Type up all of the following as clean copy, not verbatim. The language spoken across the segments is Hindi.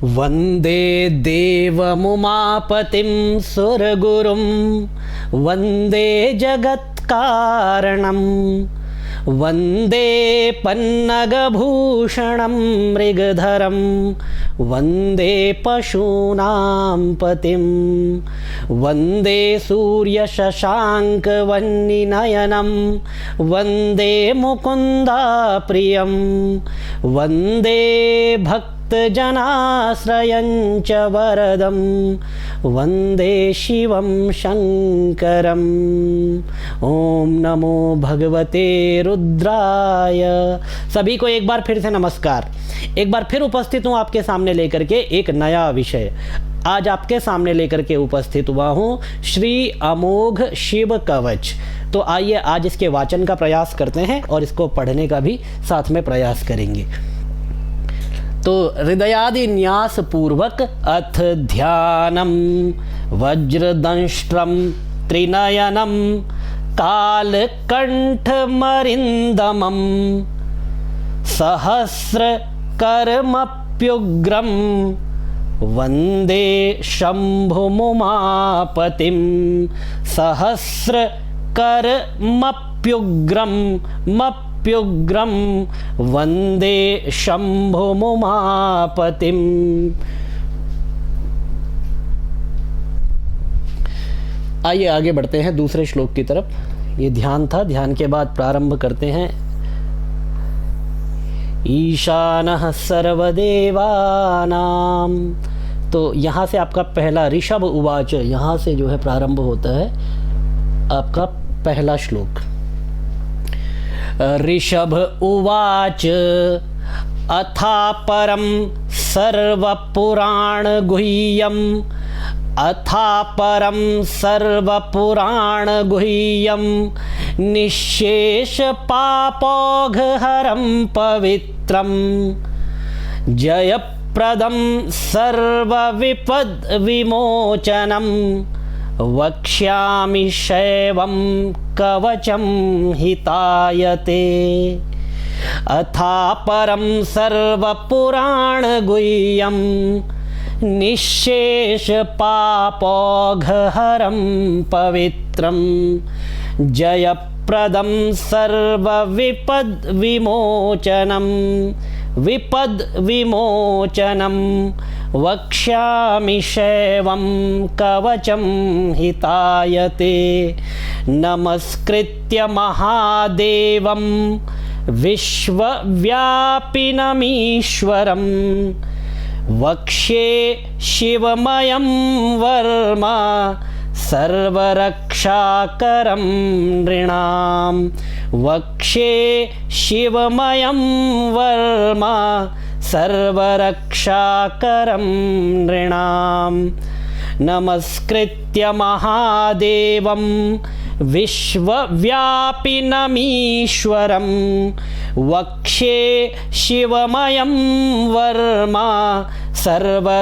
वन्दे देवमुमापतिं सुरगुरुं वन्दे जगत्कारणं वन्दे पन्नगभूषणं मृगधरं वन्दे पशूनां पतिं वन्दे सूर्यशशाङ्कवह्निनयनं वन्दे मुकुन्दाप्रियं वन्दे भक्तजनाश्रयं च वरदं वन्दे शिवं शङ्करम्। ओम नमो भगवते रुद्राय। सभी को एक बार फिर से नमस्कार। एक बार फिर उपस्थित हूँ आपके सामने लेकर के एक नया विषय। आज आपके सामने लेकर के उपस्थित हुआ हूँ श्री अमोघ शिव कवच। तो आइए आज इसके वाचन का प्रयास करते हैं और इसको पढ़ने का भी साथ में प्रयास करेंगे। तो हृदयादि न्यास पूर्वक अथ ध्यानम वज्रदंष्ट्रम त्रिनयनम कालकंठमरिंदमं सहस्रकरमप्युग्रं वन्दे शम्भुमुमापतिं सहस्रकरमप्युग्रं वन्दे शम्भुमुमापतिम्। आइए आगे बढ़ते हैं दूसरे श्लोक की तरफ। ये ध्यान था, ध्यान के बाद प्रारंभ करते हैं। ईशानः सर्वदेवानां। तो यहाँ से आपका पहला ऋषभ उवाच, यहाँ से जो है प्रारंभ होता है आपका पहला श्लोक। ऋषभ उवाच अथा परं सर्वपुराणगुह्यम् अथा परं सर्वपुराणगुह्यं निःशेषपापौघहरं पवित्रं जयप्रदं सर्वविपद्विमोचनं वक्ष्यामि शैवं कवचं हितायते। अथा परं सर्वपुराणगुह्यं निःशेषपापौघहरं पवित्रं जयप्रदं विपद्विमोचनं वक्ष्यामि शैवं कवचं हितायते। नमस्कृत्य महादेवं विश्वव्यापिनमीश्वरं वक्ष्ये शिवमयं वर्म सर्वरक्षाकरं नृणां वक्ष्ये शिवमयं वर्म सर्वरक्षाकरं नृणां। नमस्कृत्य महादेवं विश्वव्यापिनमीश्वरं वक्ष्ये शिवमयं वर्म सर्वरक्षाकरं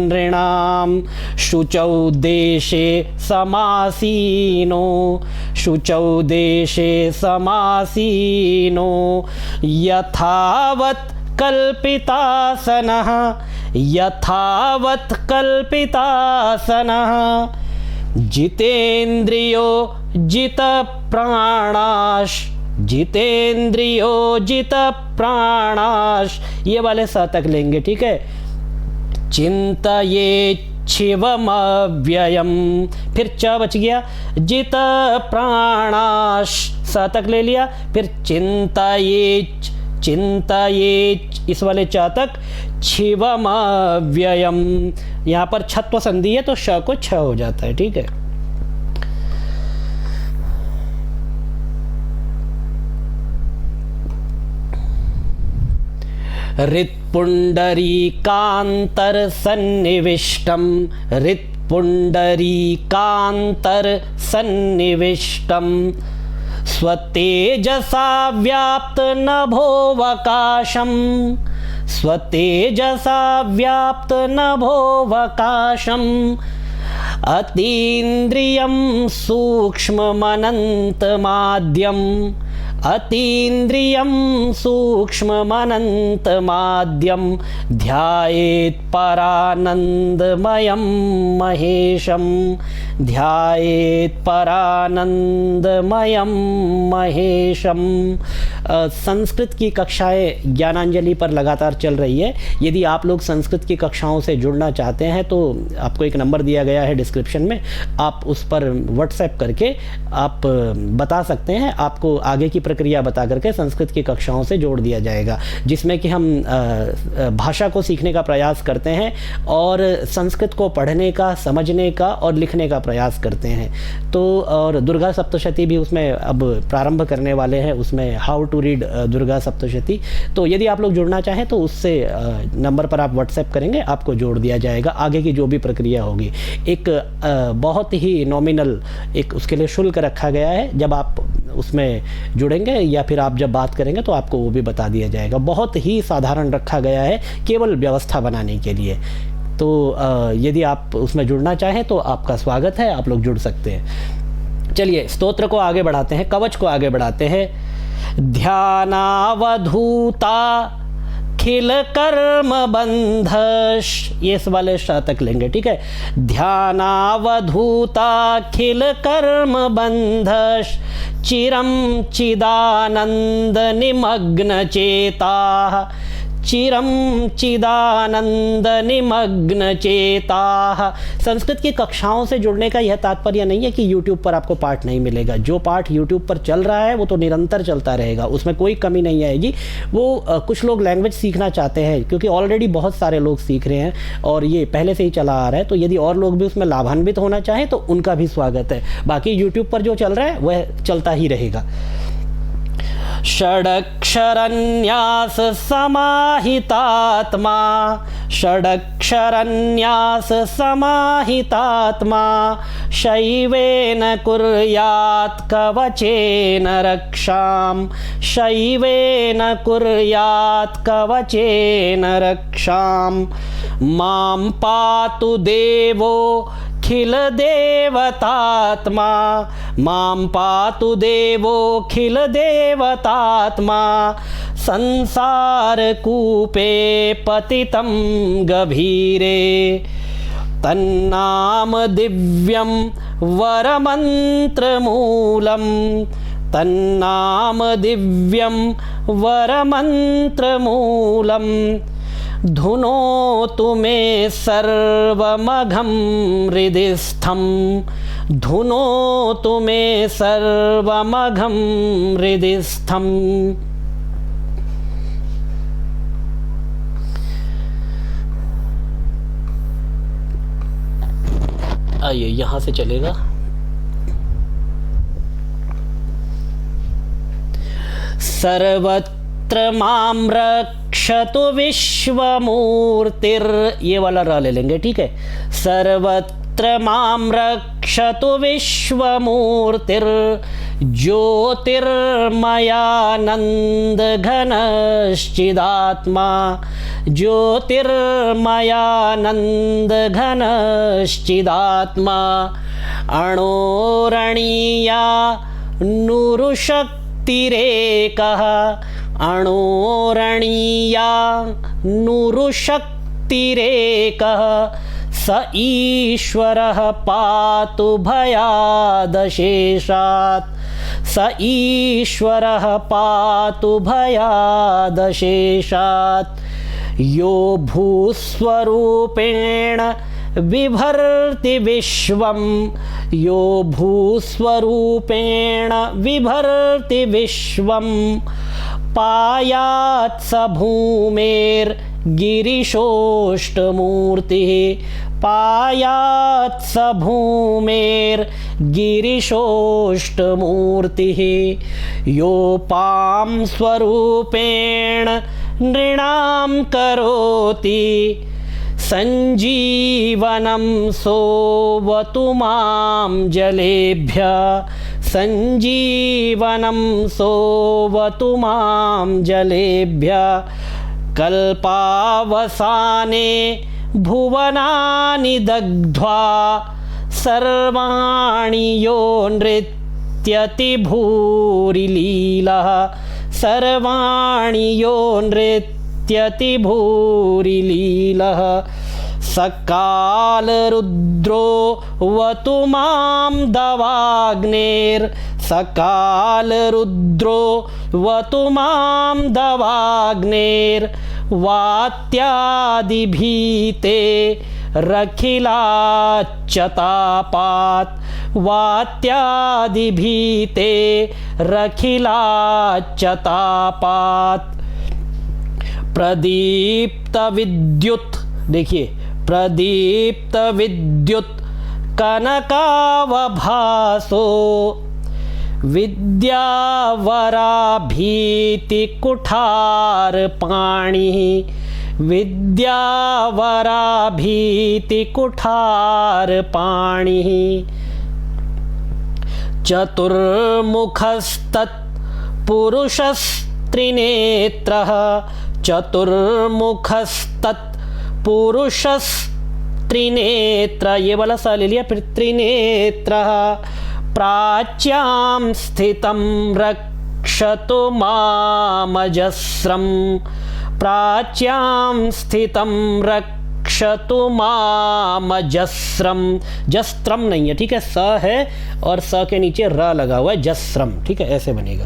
नृणां। शुचौ देशे समासीनो यथावत् कल्पितासनः जितेन्द्रियो जितप्राणाश। ये वाले सा तक लेंगे, ठीक है। चिन्तयेच्छिवमव्ययम्, फिर च बच गया, जित प्राणाश सा तक ले लिया, फिर चिन्तयेच्छ इस वाले च तक छिवमव्ययम्। यहाँ पर छत्व संधि है तो श को छ हो जाता है, ठीक है। हृत्पुण्डरीकान्तरसन्निविष्टं स्वतेजसा व्याप्तनभोवकाशम् अतीन्द्रियं सूक्ष्ममनन्तमाद्यं अतीन्द्रियं सूक्ष्ममनन्तमाद्यं ध्यायेत् परानन्दमयं महेशं ध्यायेत् परानन्दमयं महेशम। संस्कृत की कक्षाएं ज्ञानांजलि पर लगातार चल रही है। यदि आप लोग संस्कृत की कक्षाओं से जुड़ना चाहते हैं तो आपको एक नंबर दिया गया है डिस्क्रिप्शन में, आप उस पर व्हाट्सएप करके आप बता सकते हैं। आपको आगे की प्रक्रिया बता करके संस्कृत की कक्षाओं से जोड़ दिया जाएगा, जिसमें कि हम भाषा को सीखने का प्रयास करते हैं और संस्कृत को पढ़ने का, समझने का और लिखने का प्रयास करते हैं। तो और दुर्गा सप्तशती भी उसमें अब प्रारंभ करने वाले हैं, उसमें how to read Durga Saptashati. तो यदि आप लोग जुड़ना चाहें तो उससे नंबर पर आप व्हाट्सएप करेंगे, आपको जोड़ दिया जाएगा। आगे की जो भी प्रक्रिया होगी, एक बहुत ही नॉमिनल एक उसके लिए शुल्क रखा गया है। जब आप उसमें जुड़ेंगे या फिर आप जब बात करेंगे तो आपको वो भी बता दिया जाएगा। बहुत ही साधारण रखा गया है, केवल व्यवस्था बनाने के लिए। तो यदि आप उसमें जुड़ना चाहें तो आपका स्वागत है, आप लोग जुड़ सकते हैं। चलिए स्तोत्र को आगे बढ़ाते हैं, कवच को आगे बढ़ाते हैं। ध्यानावधूता खिल कर्म बंधश, ये इस वाले श तक लेंगे, ठीक है। ध्यानावधूता खिल कर्म बंधश चिरम चिदानंद निमग्न चेता, चिरम चिदानंद निमग्न चेता। संस्कृत की कक्षाओं से जुड़ने का यह तात्पर्य नहीं है कि YouTube पर आपको पाठ नहीं मिलेगा। जो पाठ YouTube पर चल रहा है वो तो निरंतर चलता रहेगा, उसमें कोई कमी नहीं आएगी। वो कुछ लोग लैंग्वेज सीखना चाहते हैं क्योंकि ऑलरेडी बहुत सारे लोग सीख रहे हैं और ये पहले से ही चला आ रहा है। तो यदि और लोग भी उसमें लाभान्वित होना चाहें तो उनका भी स्वागत है। बाकी YouTube पर जो चल रहा है वह चलता ही रहेगा। षडक्षरन्यास समाहितात्मा, षडक्षरन्यास समाहितात्मा शैवेन कुर्यात् कवचेन रक्षां, शैवेन कुर्यात् कवचेन रक्षां। मां पातु देवो खिल देवतात्मा, मां पातु देवो खिल देवतात्मा संसार कूपे पतितं गभीरे। तन्नाम दिव्यं वरमन्त्रमूलं, तन्नाम दिव्यं वरमन्त्रमूलं धुनोतु मे सर्वमघं हृदिस्थं, धुनोतु मे सर्वमघं हृदिस्थं। आइए यहाँ से चलेगा। सर्वत्र मां रक्षतु विश्वमूर्तिर्, ये वाला र ले लेंगे, ठीक है। सर्वत्र मां रक्षतु विश्वमूर्तिर् ज्योतिर्मयानंद घनश्चिदात्मा, ज्योतिर्मयानंद घनश्चिदात्मा। अणोरणीया नुरुशक्तिरेकः, अणोरणीया नुरुशक्तिरेकः स ईश्वरः पातु भयादशेषात्, स ईश्वरः पातु भयादशेषात्। यो भूस्वरूपेण बिभर्ति विश्वं, यो भूस्वरूपेण बिभर्ति विश्वं पायात् स भूमेर्गिरिशोष्टमूर्तिः, पायात् स भूमेर्गिरिशोष्टमूर्तिः। योपां स्वरूपेण नृणां करोति संजीवनं सोवतु मां जलेभ्यः, संजीवनं सोवतु मां जलेभ्यः। कल्पावसाने भुवनानि दग्ध्वा सर्वाणि यो नृत्य नृत्यति भूरिलीलः सर्वाणि यो नृत्यति भूरिलीलः सकालरुद्रो वतु मां दवाग्नेर्सकालरुद्रो वतु मां दवाग्नेर्वात्यादिभीते रखिलाच्चतापात् वात्यादिभीते रखिलाच्चतापात् प्रदीप्त विद्युत, देखिए प्रदीप्त विद्युत कनकावभासो विद्यावराभीति कुठारपाणिः विद्यावराभीति कुठारपाणिः चतुर्मुखस्तत् पुरुषस्त्रिनेत्रः चतुर्मुखस्तत् पुरुषस्त्रिनेत्र, ये वाला सा ले लिया, फिर त्रिनेत्रः प्राच्यां स्थितं रक्षतु मामजस्रं प्राच्यां स्थितं रक्षतु मामजस्रम। जस्त्रम नहीं है, ठीक है, स है और स के नीचे र लगा हुआ है, जस्रम, ठीक है, ऐसे बनेगा।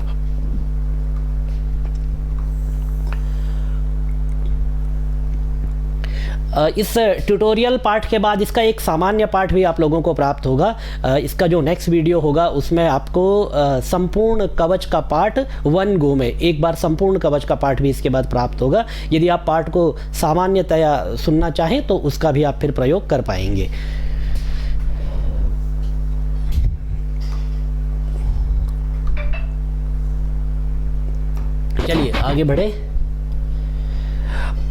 इस ट्यूटोरियल पार्ट के बाद इसका एक सामान्य पाठ भी आप लोगों को प्राप्त होगा। इसका जो नेक्स्ट वीडियो होगा उसमें आपको संपूर्ण कवच का पाठ 1 गो में एक बार संपूर्ण कवच का पाठ भी इसके बाद प्राप्त होगा। यदि आप पाठ को सामान्यतया सुनना चाहें तो उसका भी आप फिर प्रयोग कर पाएंगे। चलिए आगे बढ़े।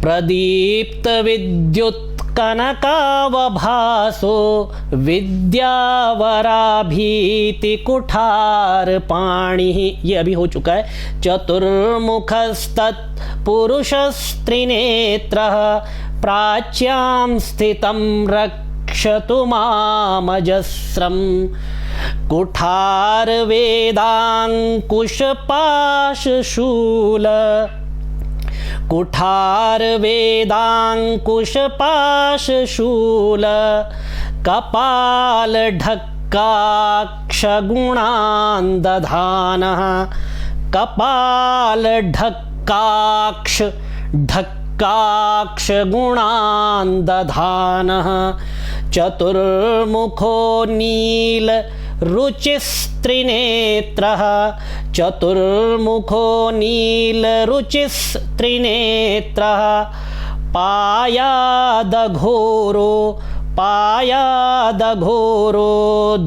प्रदीप्त विद्युत कनकावभासो विद्यावराभीति कुठारपाणिः, ये अभी हो चुका है। चतुर्मुखस्तत् पुरुषस्त्रिनेत्रः प्राच्यां स्थितं रक्षतु मामजस्रं कुठारवेदाङ्कुशपाशशूल कुठारवेदाङ्कुशपाशशूल कपालढक्काक्षगुणान्दधानः कपालढक्काक्षगुणान्दधानः चतुर्मुखो नीलरुचिस्त्रिनेत्रः चतुर्मुखो नीलरुचिस्त्रिनेत्रः पायादघोरो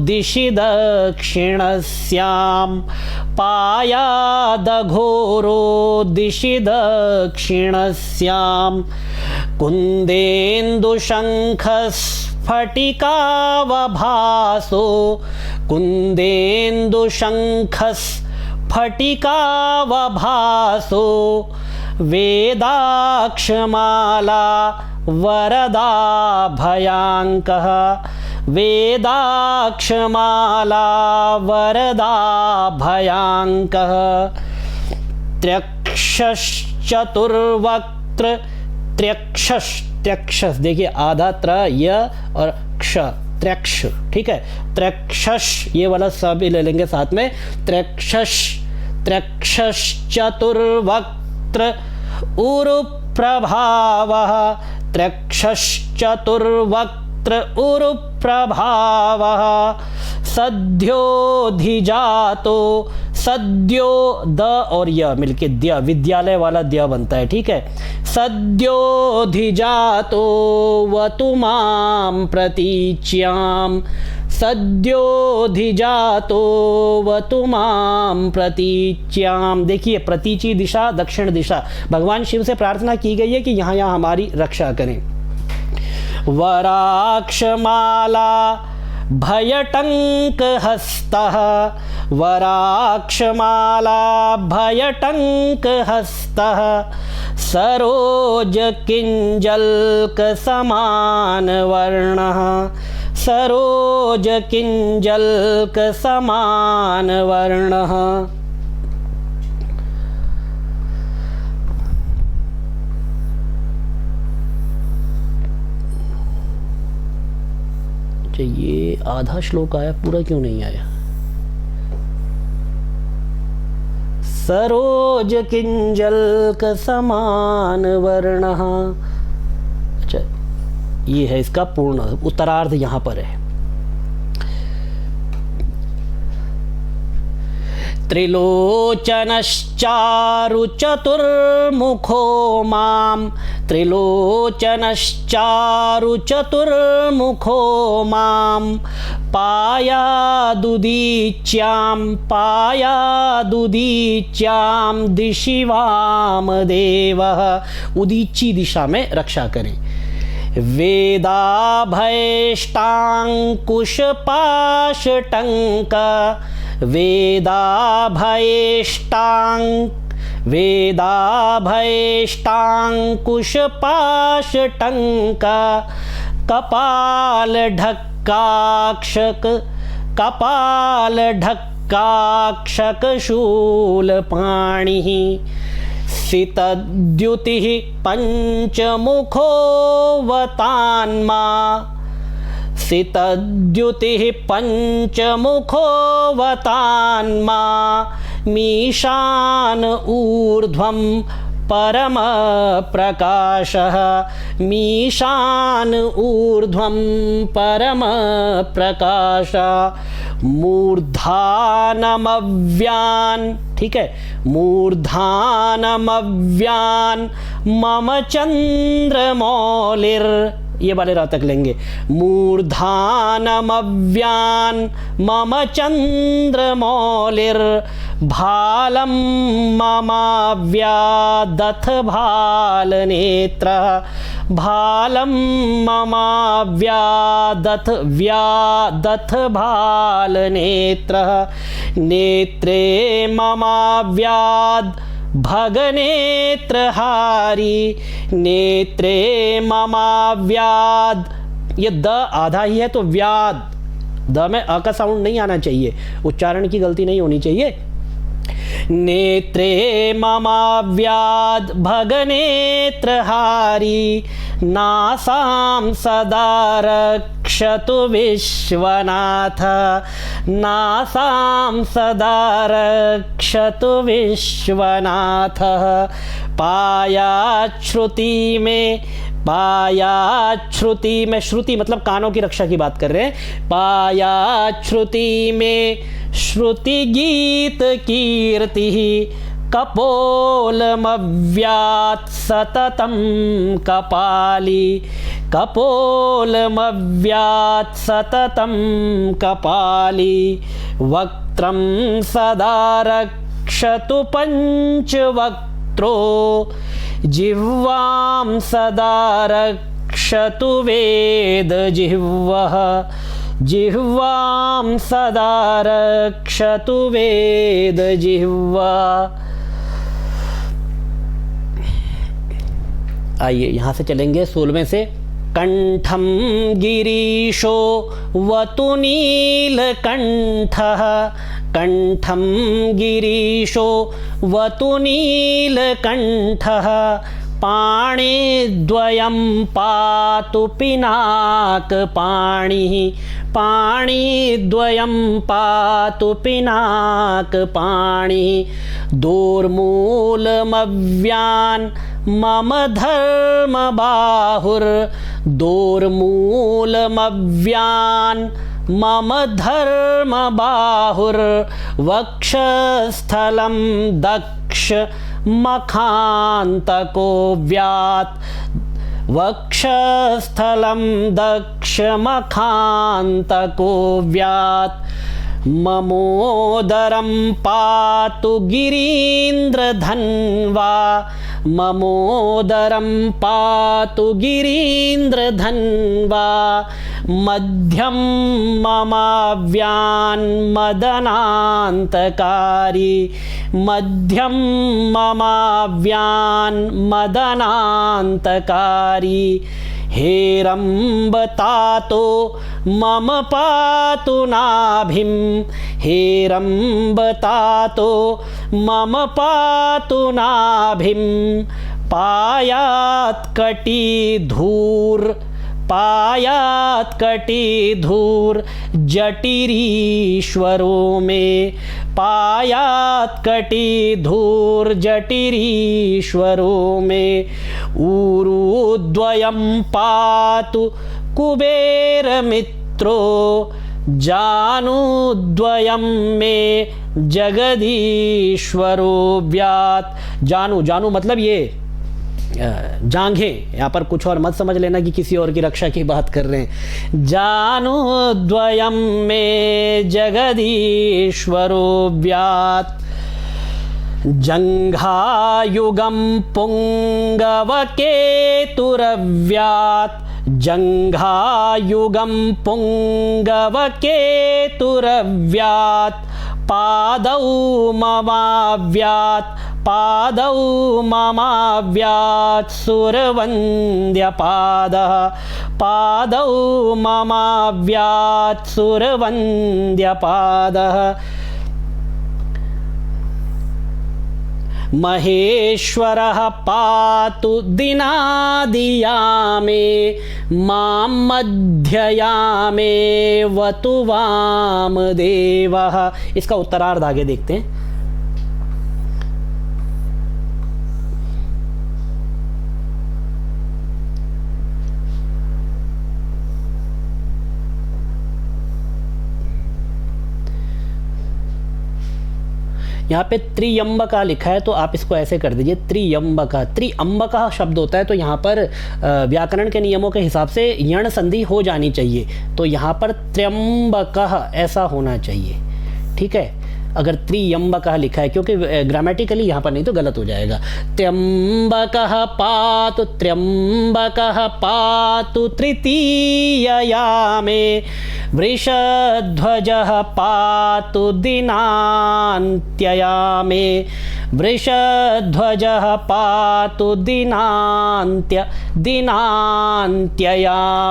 दिशि दक्षिणस्यां पायादघोरो दिशि दक्षिणस्यां कुन्देन्दुशङ्खस्फटिकावभासो कुन्देन्दुशङ्खस्फटिकावभासो वेदाक्षमाला वरदाभयाङ्कः वेदाक्षमाला वरदाभयाङ्कः त्र्यक्षश्चतुर्वक्त्र त्र्यक्षस देखिए आधा त्र य और क्ष त्र्यक्ष, ठीक है। त्र्यक्षश ये वाला सब ले लेंगे साथ में। त्र्यक्षश्चतुर्वक्त्र उरुप्रभावः त्र्यक्षश्चतुर्वक्त्र उरुप्रभावः सद्योधिजातो सद्यो द और य मिलके द्य विद्यालय वाला द्य बनता है, ठीक है। सद्योधिजातो वतु मां प्रतीच्यां सद्योधिजातो वतु मां प्रतीच्यां। देखिए प्रतीची दिशा दक्षिण दिशा, भगवान शिव से प्रार्थना की गई है कि यहाँ यहाँ हमारी रक्षा करें। वराक्षमाला भयटङ्कहस्तः वराक्षमाला भयटङ्कहस्तः सरोजकिञ्जल्कसमानवर्णः सरोज किंजल्क समान वर्णः। ये आधा श्लोक आया, पूरा क्यों नहीं आया? सरोज किंजल्क समान वर्णः। अच्छा, ये है इसका पूर्ण उत्तरार्ध, यहाँ पर है। त्रिलोचनश्चारु चतुर्मुखो मां, त्रिलोचनश्चारु चतुर्मुखो मां पायादुदीच्यां दिशि वामदेवः। उदीची दिशा में रक्षा करें। वेदाभयष्टांकुशपाशटंक, वेदाभयष्टांकुशपाशटंक कपालढक्काक्षक शूलपाणिः। सितद्युतिः पंचमुखोऽवतान्मा, सितद्युतिः पंचमुखोऽवतान्मा मीशान ऊर्ध्वं परम प्रकाशः, मीशान ऊर्ध्वं परम प्रकाशः। मूर्धानमव्यान्, ठीक है, मूर्धानमव्यान् मम चंद्रमौलिर्, ये वाले रात तक लेंगे। मूर्धानमव्यान् मम चंद्रमौलिर् भालं ममाव्यादथ भालनेत्रः, भालं ममाव्यादथ भालनेत्रः। नेत्रे ममाव्याद् भगनेत्रहारी, नेत्रे ममाव्याद। ये द आधा ही है तो व्याद, द में अ का साउंड नहीं आना चाहिए, उच्चारण की गलती नहीं होनी चाहिए। नेत्रे ममाव्याद भगनेत्रहारी नासां सदा रक्षतु विश्वनाथ, नासां सदा रक्षतु विश्वनाथ। पायाच्छ्रुति में, पायाच्छ्रुति में, श्रुति मतलब कानों की रक्षा की बात कर रहे हैं। पायाच्छ्रुति में श्रुति गीत कीर्ति कपोलमव्यात् सततं कपाली, कपोलमव्यात् सततं कपाली। वक्त्रं सदा रक्षतु पंचवक्त्रो, जिह्वां सदा रक्षतु वेदजिह्वः, जिह्वां सदा रक्षतु वेदजिह्वा। आइए यहाँ से चलेंगे 16वें से। कंठम गिरीशो वतु नीलकंठः, कंठम गिरीशो वतु नीलकंठः पाणिद्वयं पातु पिनाकपाणिः, पाणिद्वयं पातु पिनाकपाणिः। दोर्मूलमव्यान् मम धर्मबाहुर्, दोर्मूलमव्यान् मम धर्मबाहुर्। वक्षस्थलं दक्ष मखान्तको व्यात्, वक्षस्थलं दक्ष मखान्तको व्यात्। ममोदरं पातु गिरीन्द्रधन्वा, ममोदरं पातु गिरीन्द्रधन्वा। मध्यं ममाव्यान् मदनान्तकारी, मध्यं ममाव्यान् मदनान्तकारी। हेरम्बतातो मम पातु नाभिं, हेरम्बतातो मम पातु नाभिं, पायात् कटिधूर्, पायात् कटिधूर् जटिरीश्वरो मे, पायात् कटिधूर् जटिरीश्वरो मे, ऊरुद्वयं पातु कुबेरमित्रो, जानुद्वयं मे जगदीश्वरो व्यात्। जानु, जानु मतलब ये जांघें, यहाँ पर कुछ और मत समझ लेना कि किसी और की रक्षा की बात कर रहे हैं। जानुद्वयं मे जगदीश्वरो व्यात्, जङ्घायुगं पुङ्गवकेतुरव्यात्, जङ्घायुगं पुङ्गवकेतुरव्यात्, पादौ ममाव्यात्, पादौ ममाव्यात् सुरवन्द्यपादः, पादौ ममाव्यात् सुरवन्द्यपादः, महेश्वरः पातु दिनादियामे, मां मध्ययामे वतु वामदेवः। इसका उत्तरार्ध आगे देखते हैं। यहाँ पे त्रियंबका लिखा है तो आप इसको ऐसे कर दीजिए, त्रियंबका। त्रिअंबका शब्द होता है तो यहाँ पर व्याकरण के नियमों के हिसाब से यण संधि हो जानी चाहिए, तो यहाँ पर त्र्यंबकः ऐसा होना चाहिए, ठीक है। अगर त्रियंबकः लिखा है, क्योंकि ग्रामेटिकली यहाँ पर नहीं तो गलत हो जाएगा। त्र्यंबकः पातु, त्र्यंबकः पातु तृतीयया मे, वृषध्वजः पातु दिनान्त्यया मे, वृषध्वजः पातु दिनान्त्यया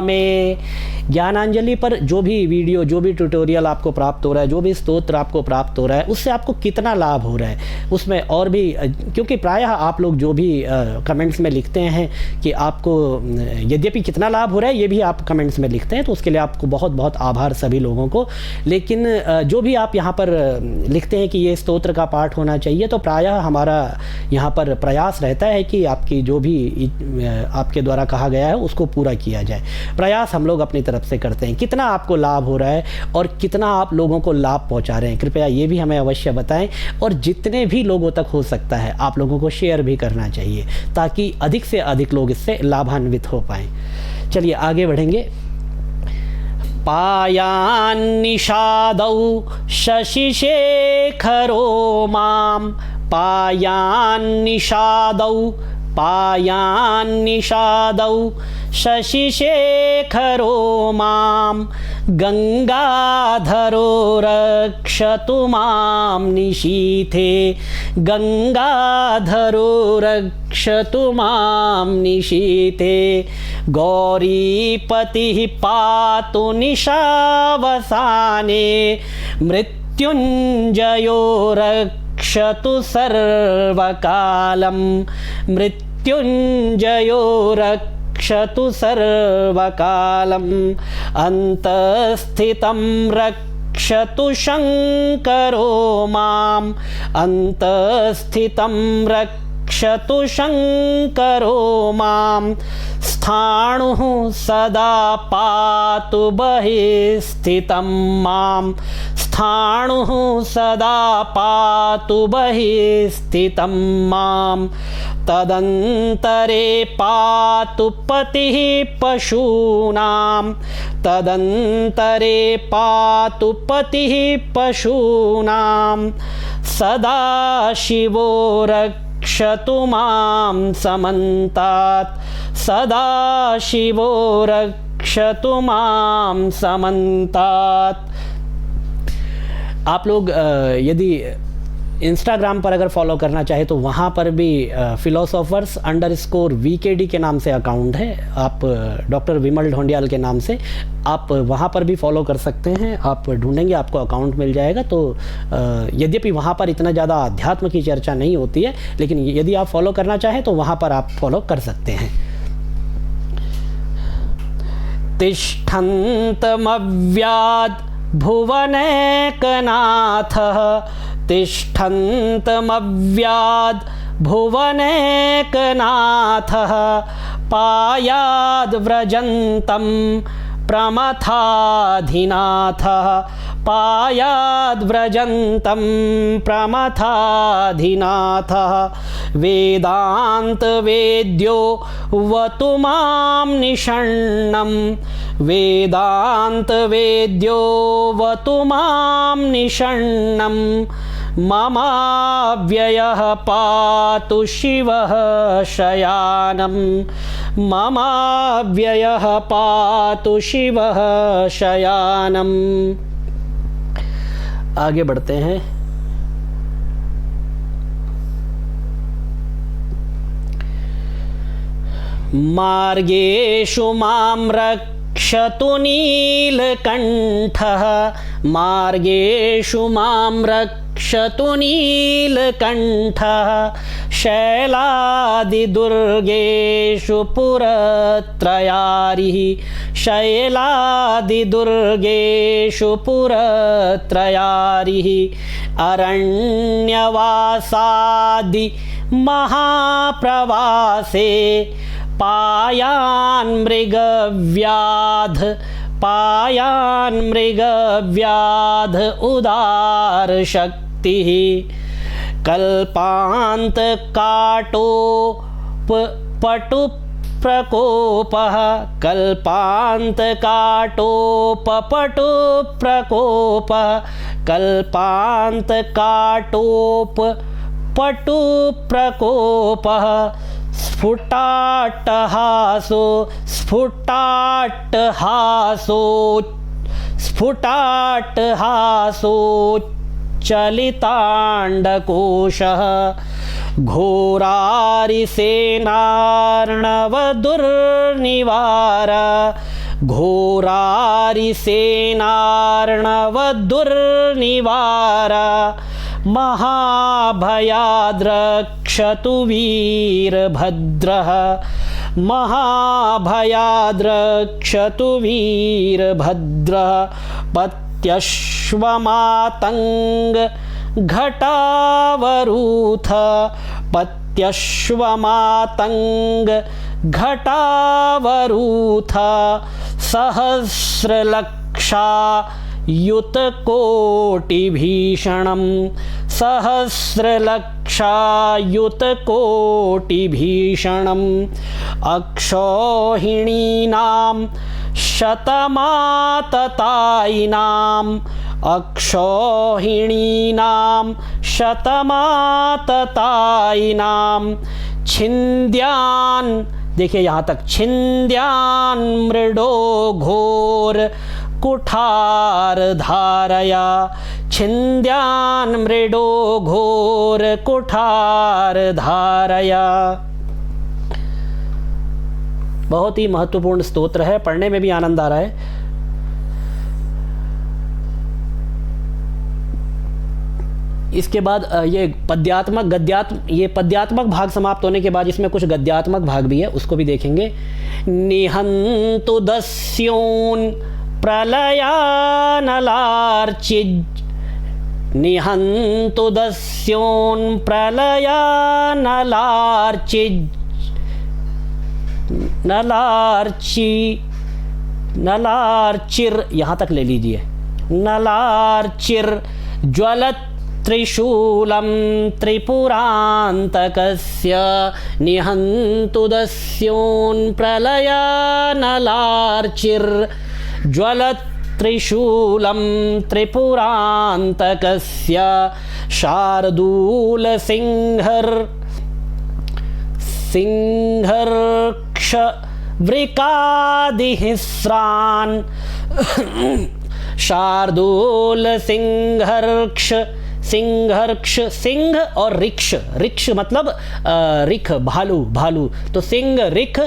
मे। ज्ञानांजलि पर जो भी वीडियो, जो भी ट्यूटोरियल आपको प्राप्त हो रहा है, जो भी स्तोत्र आपको प्राप्त हो रहा है, उससे आपको कितना लाभ हो रहा है उसमें और भी, क्योंकि प्रायः आप लोग जो भी कमेंट्स में लिखते हैं कि आपको यद्यपि कितना लाभ हो रहा है ये भी आप कमेंट्स में लिखते हैं, तो उसके लिए आपको बहुत बहुत आभार सभी लोगों को। लेकिन जो भी आप यहाँ पर लिखते हैं कि ये स्तोत्र का पाठ होना चाहिए, तो प्रायः हमारा यहाँ पर प्रयास रहता है कि आपकी जो भी आपके द्वारा कहा गया है उसको पूरा किया जाए। प्रयास हम लोग अपनी तरफ से करते हैं। कितना आपको लाभ हो रहा है और कितना आप लोगों को लाभ पहुंचा रहे हैं, कृपया ये भी हमें अवश्य बताएं। और जितने भी लोगों तक हो सकता है आप लोगों को शेयर भी करना चाहिए, ताकि अधिक से अधिक लोग इससे लाभान्वित हो पाएं। चलिए आगे बढ़ेंगे। पायान्निषादौ शशिशेखरो मां, पायान्निषादौ, पायान्निषादौ शशिशेखरो मां, गंगाधरो रक्षतु मां निशीथे, गंगाधरो रक्षतु मां निशीथे, गौरीपतिः पातु निशावसाने, मृत्युञ्जयो रक्षतु सर्वकालं, मृत्युञ्जयो रक्षतु सर्वकालम्, अन्तःस्थितं रक्षतु शङ्करो माम्, अन्तःस्थितं रक्षतु शङ्करो माम्, स्थाणुः सदा पातु बहिस्थितं माम्, स्थाणुः सदा पातु बहिस्थितं माम्, तदन्तरे पातु पतिः पशूनां, तदन्तरे पातु पतिः पशूनां, सदाशिवो रक्षतु मां समन्तात्, सदाशिवो रक्षतु मां समन्तात्। आप लोग यदि इंस्टाग्राम पर अगर फॉलो करना चाहे तो वहाँ पर भी philosophers_VKD के नाम से अकाउंट है, आप डॉक्टर विमल ढोंडियाल के नाम से आप वहाँ पर भी फॉलो कर सकते हैं। आप ढूंढेंगे आपको अकाउंट मिल जाएगा। तो यद्यपि वहाँ पर इतना ज़्यादा अध्यात्म की चर्चा नहीं होती है, लेकिन यदि आप फॉलो करना चाहें तो वहाँ पर आप फॉलो कर सकते हैं। तिष्ठन्तमव्याद् भुवनैकनाथः तिष्ठन्तमव्याद् भुवनैकनाथः पायाद् व्रजन्तं प्रमथाधिनाथः पायाद् व्रजन्तं प्रमथाधिनाथः वेदान्तवेद्यो वतु मां निषण्णं वेदान्तवेद्यो वतु मां निषण्णं ममाव्ययः पातु शिवः शयानं ममाव्ययः पातु शिवः शयानम्। आगे बढ़ते हैं। मार्गेषु मां रक्षतु नीलकण्ठः मार्गेषु मां रक्षतु नीलकण्ठः शैलादिदुर्गेषु पुरत्रयारिः शैलादिदुर्गेषु पुरत्रयारिः अरण्यवासादि महाप्रवासे पायान् मृगव्याध उदारशक्तिः कल्पान्तकाटोपपटुप्रकोपः कल्पान्तकाटोपपटुप्रकोपः कल्पान्तकाटोपपटुप्रकोपः स्फुटाट्टहासोच्चलिताण्डकोशः घोरारिसेनार्णवदुर्निवार महाभयाद्रक्षतु वीरभद्रः महाभयाद्रक्षतु वीरभद्रः पत्यश्वमातङ्ग घटावरूथ पत्यश्वमातङ्ग घटावरूथ सहस्रलक्षा युतकोटिभीषणं सहस्रलक्षायुतकोटिभीषणम् अक्षौहिणीनां शतमाततायिनाम् अक्षौहिणीनां शतमाततायिनां छिन्द्यान्, देखिए यहाँ तक, छिन्द्यान् मृडो घोर कुठार धारया छिन्द्यान् मृडो घोर कुठार धारया। बहुत ही महत्वपूर्ण स्तोत्र है, पढ़ने में भी आनंद आ रहा है। इसके बाद ये पद्यात्मक गद्यात्मक, ये पद्यात्मक भाग समाप्त होने के बाद इसमें कुछ गद्यात्मक भाग भी है, उसको भी देखेंगे। निहंतु दस्योन् प्रलयानलार्चिज् निहंतु दस्योन् नलार्चिर, यहाँ तक ले लीजिए। नलार्चिर ज्वलत् त्रिशूलं त्रिपुरान्तकस्य निहन्तु दस्योन् प्रलयानलार्चिर ज्वलत् त्रिशूलं त्रिपुरान्तकस्य सिंहर्क्ष वृकादिहिस्रान् शार्दूल सिंहर्क्ष सिंहर्क्ष, सिंह और ऋक्ष, ऋक्ष मतलब ऋख भालू, भालू, तो सिंह ऋख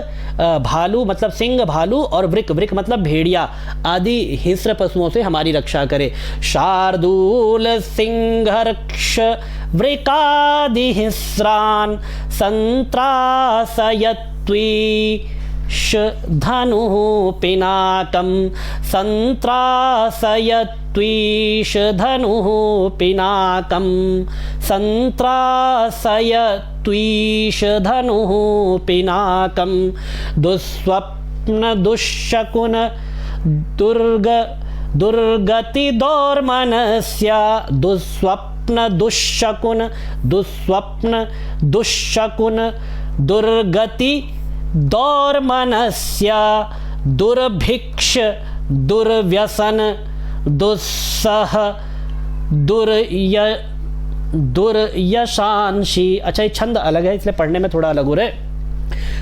भालू मतलब सिंह भालू, और वृक, वृक मतलब भेड़िया आदि हिंस्र पशुओं से हमारी रक्षा करे। शार्दूल सिंहर्क्ष वृकादि हिंस्रान संत्रासयत्वी धनुः पिनाकं संत्रासयत्वीश धनुः पिनाकं संत्रासयत्वीश धनुः पिनाकं दुःस्वप्न दुःशकुन दुर्गति दौर्मनस्य दुःस्वप्न दुःशकुन दुःस्वप्न दुःशकुन दुर्गति दौर्मनस्य दुर्भिक्ष दुर्व्यसन दुस्सह दुर्यशांशी। अच्छा ये छंद अलग है इसलिए पढ़ने में थोड़ा अलग हो रहा है।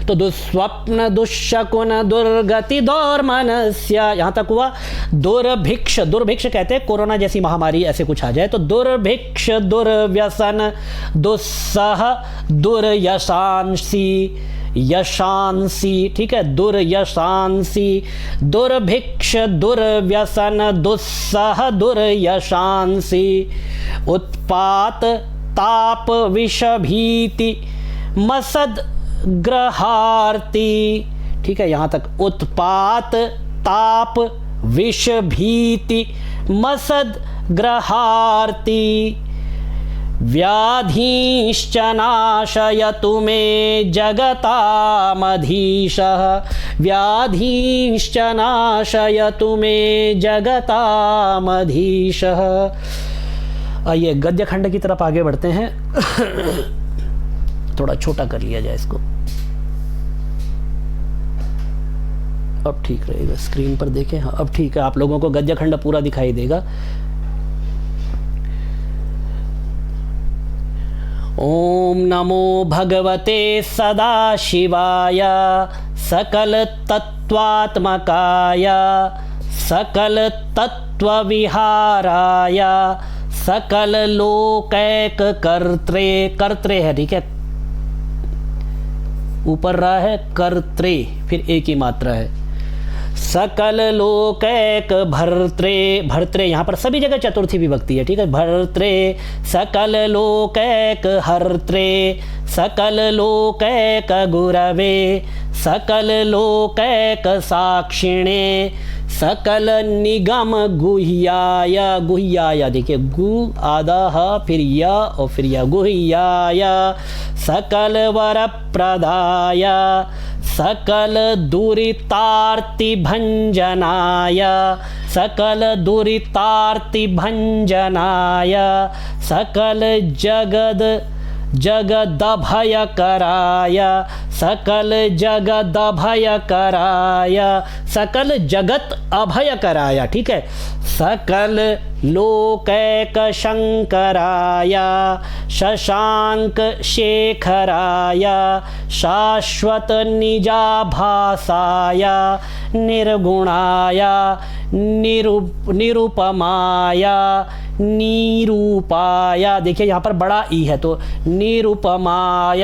तो दुःस्वप्न दुःशकुन दुर्गति दौर्मनस्य, यहाँ तक हुआ। दुर्भिक्ष, दुर्भिक्ष कहते हैं कोरोना जैसी महामारी ऐसे कुछ आ जाए तो दुर्भिक्ष दुर्व्यसन दुस्सह दुर्यशांसी, यशांसी, ठीक है, दुर्यशांसी, दुर्भिक्ष दुर्व्यसन दुस्सह दुर्यशांसी। उत्पात ताप विष भीति मसद ग्रहार्ती, ठीक है, यहाँ तक उत्पात ताप विष भीति मसद ग्रहार्ती। व्याधीश्च नाशयतु मे जगतामधीशः, व्याधीश्च नाशयतु मे जगतामधीशः। आइए गद्य खंड की तरफ आगे बढ़ते हैं। थोड़ा छोटा कर लिया जाए इसको, अब ठीक रहेगा। स्क्रीन पर देखें, हाँ अब ठीक है, आप लोगों को गद्य खंड पूरा दिखाई देगा। ओम नमो भगवते सदाशिवाय सकल तत्वात्मकाय सकल तत्व विहाराय सकल लोकैक कर्त्रे, कर्त्रे है, ठीक है, ऊपर रहा है कर्त्रे, फिर एक ही मात्रा है। सकल लोकैक भर्त्रे, भर्त्रे यहाँ पर सभी जगह चतुर्थी विभक्ति है, ठीक है, भर्त्रे सकल लोकैक हर्त्रे सकल लोकैक गुरवे सकल लोकैक साक्षिणे सकल निगम गुह्याय, गुह्याय देखिए गु आधा ह फिर या और फिर या, गुह्याय सकल वर प्रदाय सकल दुरितार्ति भंजनाय सकल दुरितार्ति भंजनाय सकल जगदभयकराय सकल जगदभयकराय सकल जगत अभयकराय, ठीक है, सकल लोकैक शंकराय शशांक शेखराय शाश्वत निजाभासाय निर्गुणाय निरुपमाय निरूपाय, देखिए यहाँ पर बड़ा ई है तो निरुपमाय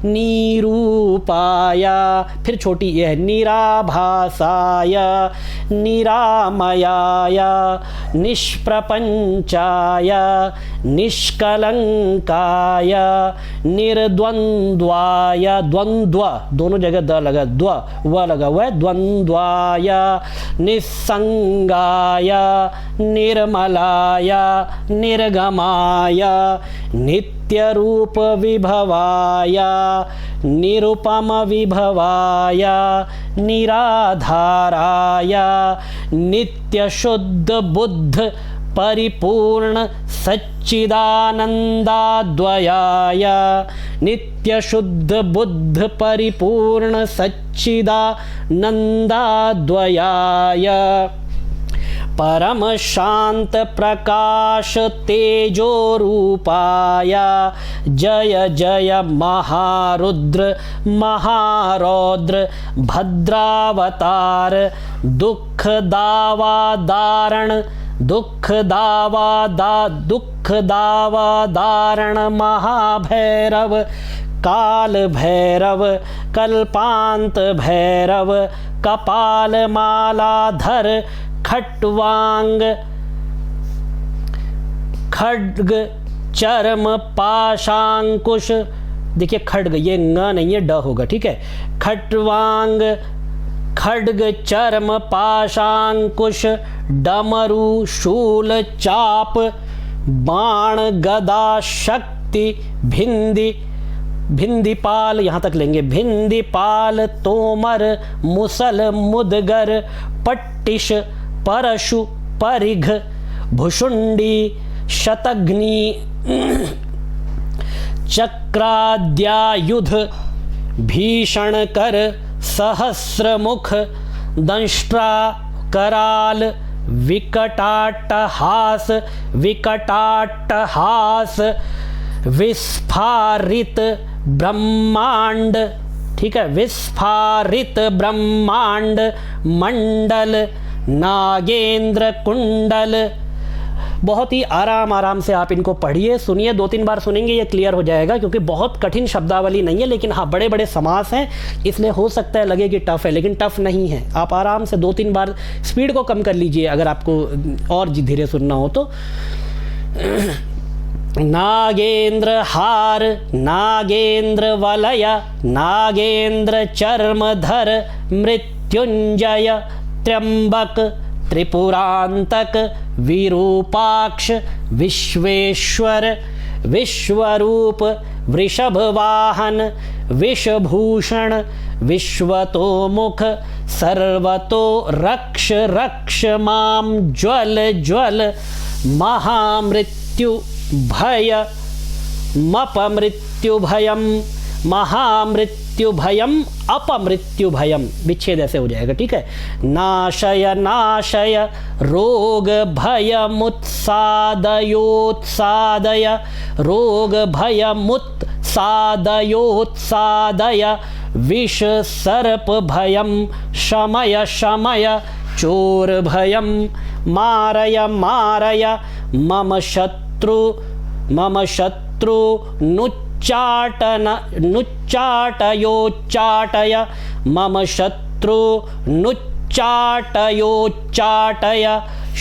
निरूपाय, फिर छोटी ई है निराभासाय निरामयाय निष्प्रपंचाय निष्कलंकाय निर्द्वंद्वाय, द्वंद्व दोनों जगह द लगा, द्व व लगा हुआ है, द्वंद्वाय निस्संगाय निर्मलाय निर्गमाय नित्य रूप विभवाय निरुपम विभवाय निराधाराय नित्य शुद्ध बुद्ध परिपूर्ण सच्चिदानंदाद्वयाय नित्य शुद्ध बुद्ध परिपूर्ण सच्चिदानंदाद्वयाय परम शांत प्रकाश तेजो रूपाय जय जय महारुद्र महारौद्र भद्रावतार दुख दावा दारण दुख दावा दारण महाभैरव काल भैरव कल्पांत भैरव कपाल मालाधर खट्वांग खड्ग चर्म पाशांकुश, देखिए खड्ग ये न नहीं है ड होगा, ठीक है। खट्वांग खड्ग चर्म पाशांकुश डमरू शूल चाप बाण गदा शक्ति भिंदीपाल, यहाँ तक लेंगे, भिंदीपाल तोमर मुसल मुदगर पट्टिश परशु परिघ भुषुंडी शतघ्नि चक्राद्यायुध भीषण कर सहस्रमुख दंष्ट्रा कराल विकटाट्टहास विस्फारित ब्रह्मांड, ठीक है, विस्फारित ब्रह्मांड मंडल नागेंद्र कुंडल। बहुत ही आराम से आप इनको पढ़िए, सुनिए, 2-3 बार सुनेंगे ये क्लियर हो जाएगा, क्योंकि बहुत कठिन शब्दावली नहीं है, लेकिन हाँ बड़े बड़े समास हैं, इसलिए हो सकता है लगे कि टफ है, लेकिन टफ नहीं है। आप आराम से 2-3 बार स्पीड को कम कर लीजिए अगर आपको और धीरे सुनना हो तो। नागेंद्र हार नागेंद्र वलय नागेंद्र चर्मधर मृत्युंजय त्र्यंबक त्रिपुरांतक विरूपाक्ष विश्वेश्वर विश्वरूप वृषभवाहन विषभूषण विश्वतोमुख सर्वतो रक्ष रक्ष माम ज्वल ज्वल महामृत्यु भय मपमृत्यु भयम महामृत्यु भयम अपमृत्यु भयम, विच्छेद ऐसे हो जाएगा, ठीक है। नाशय नाशय रोग भयमुत्सादयोत्सादय रोग भयमुत्सादयोत्सादय विष सर्प भयम शमय शमय चोर भयम मारय मारय मम शत्रु नुच्चाटयोच्चाटय मम शत्रु नुच्चाटयोच्चाटय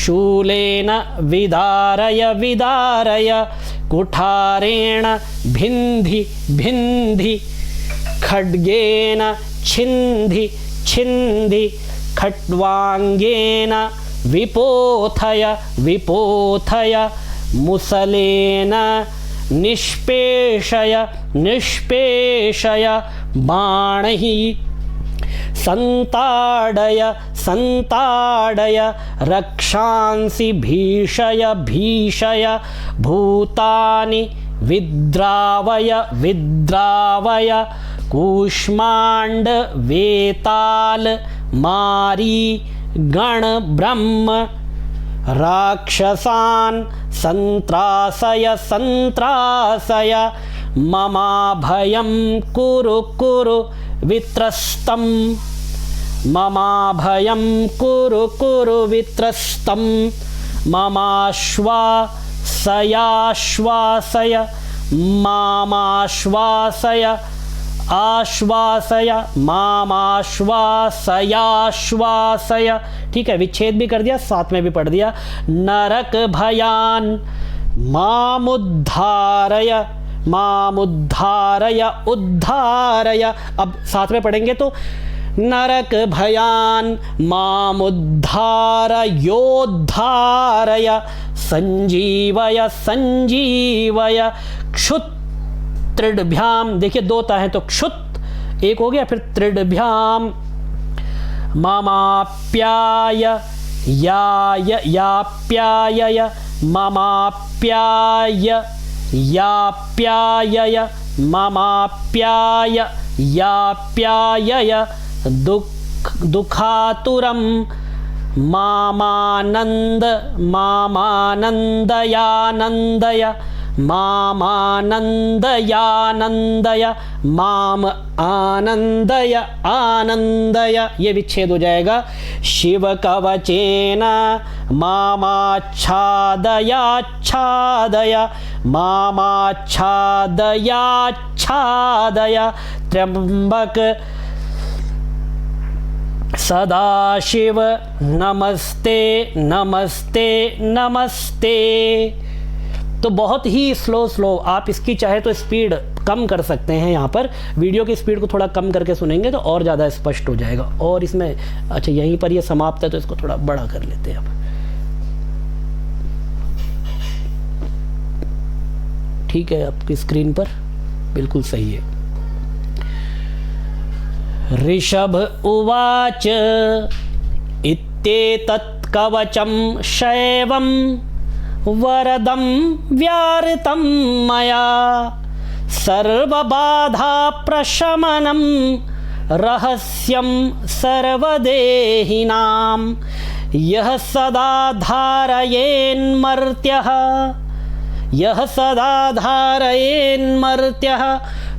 शूलेन विदारय विदारय कुठारेण भिन्धि भिन्धि खड्गेन छिन्धि छिन्धि खट्वांगेन विपोथय विपोथय मुसलेन निष्पेषय निष्पेषय बाणैः संताडय संताडय रक्षांसि भीषय भीषय भूतानि विद्रावय विद्रावय कूष्मांड वेताल मारी गण ब्रह्म राक्षसान् संत्रासय संत्रासय ममाभयं कुरु कुरु वित्रस्तं ममाभयं कुरु कुरु वित्रस्तं ममाश्वासयाश्वासय मामाश्वासय आश्वासय मामाश्वासयाश्वासय, ठीक है, विच्छेद भी कर दिया, साथ में भी पढ़ दिया। नरक भयान मामुद्धारय मामुद्धारय उद्धारय, अब साथ में पढ़ेंगे तो नरक भयान मामुद्धारयोद्धारय संजीवय संजीवय क्षुत त्रिडभ्याम, देखिए 2 ता है तो क्षुत एक हो गया, फिर त्रिडभ्याम ममाप्याय याप्याय ममाप्याय याप्याय ममाप्याय याप्याय दुखातुरम मामानंद मामानंदयानंदय मामानंदयानंदय, माम आनंदय आनंदय, ये विच्छेद हो जाएगा। शिव कवचेन मामाच्छादयाच्छादय, मामाच्छादयाच्छादय। त्र्यंबक सदाशिव नमस्ते नमस्ते नमस्ते। तो बहुत ही स्लो, आप इसकी चाहे तो स्पीड कम कर सकते हैं। यहाँ पर वीडियो की स्पीड को थोड़ा कम करके सुनेंगे तो और ज़्यादा स्पष्ट हो जाएगा। और इसमें अच्छा यहीं पर ये समाप्त है तो इसको थोड़ा बड़ा कर लेते हैं अब। ठीक है, आपकी स्क्रीन पर बिल्कुल सही है। ऋषभ उवाच इत्येतत् कवचं शैवं वरदं व्याहृतं मया, सर्वबाधा प्रशमनं रहस्यं सर्वदेहिनां, यः सदा धारयेन्मर्त्यः, यः सदा धारयेन्मर्त्यः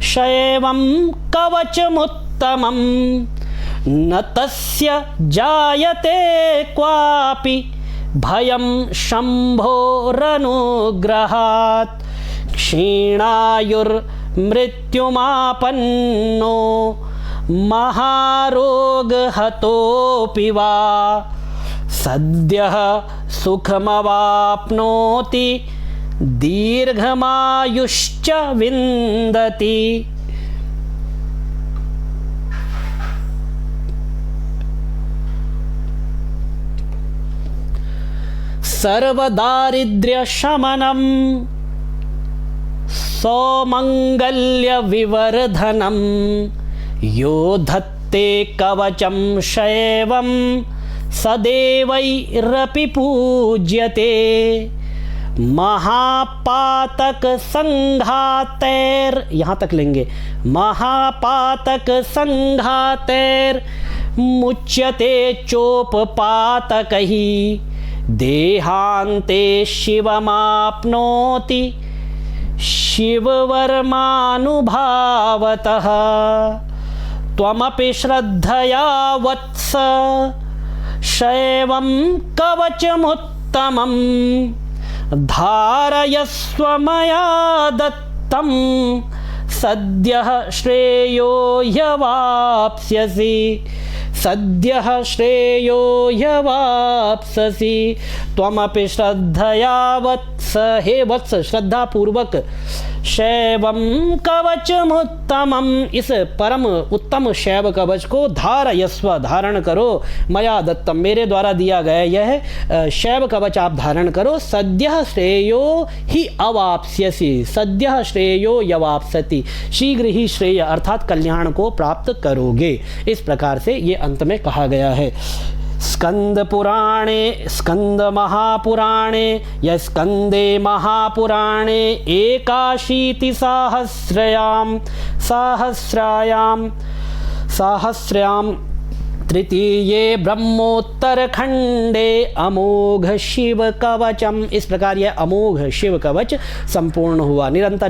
शैवं कवचमुत्तमं, न तस्य जायते क्वापि भयं शम्भोरनुग्रहात्, क्षीणायुर्मृत्युमापन्नो महारोगहतोऽपि वा, सद्यः सुखमवाप्नोति दीर्घमायुश्च विन्दति। सर्वदारिद्र्यशमनं सौमङ्गल्यविवर्धनं, यो धत्ते कवचं शैवं सदेवैरपि पूज्यते, महापातक संघातैर, यहाँ तक लेंगे, महापातक संघातैर मुच्यते चोपपातकैः, देहान्ते शिवमाप्नोति शिववर्मानुभावतः, त्वमपि श्रद्धया वत्स शैवं कवचमुत्तमं, धारयस्व मया दत्तं, सद्यः श्रेयो ह्यवाप्स्यसि, सद्यः श्रेयो ह्यवाप्स्यसि, त्वमपि श्रद्धया वत्स, हे वत्स श्रद्धा पूर्वक शैवं कवचमुत्तमं, इस परम उत्तम शैव कवच को धारयस्व धारण करो, मया दत्तम मेरे द्वारा दिया गया यह शैव कवच आप धारण करो, सद्यः श्रेयो ही अवाप्स्यसि, सद्यः श्रेयो यवाप्स्यति, शीघ्र ही श्रेय अर्थात कल्याण को प्राप्त करोगे। इस प्रकार से ये अंत में कहा गया है। स्कंद पुराणे स्कंद महापुराणे या स्कंदे महापुराणे एकाशीति सहस्रायां तृतीये ब्रह्मोत्तरखंडे अमोघ शिव कवचम। इस प्रकार यह अमोघ शिव कवच संपूर्ण हुआ। निरंतर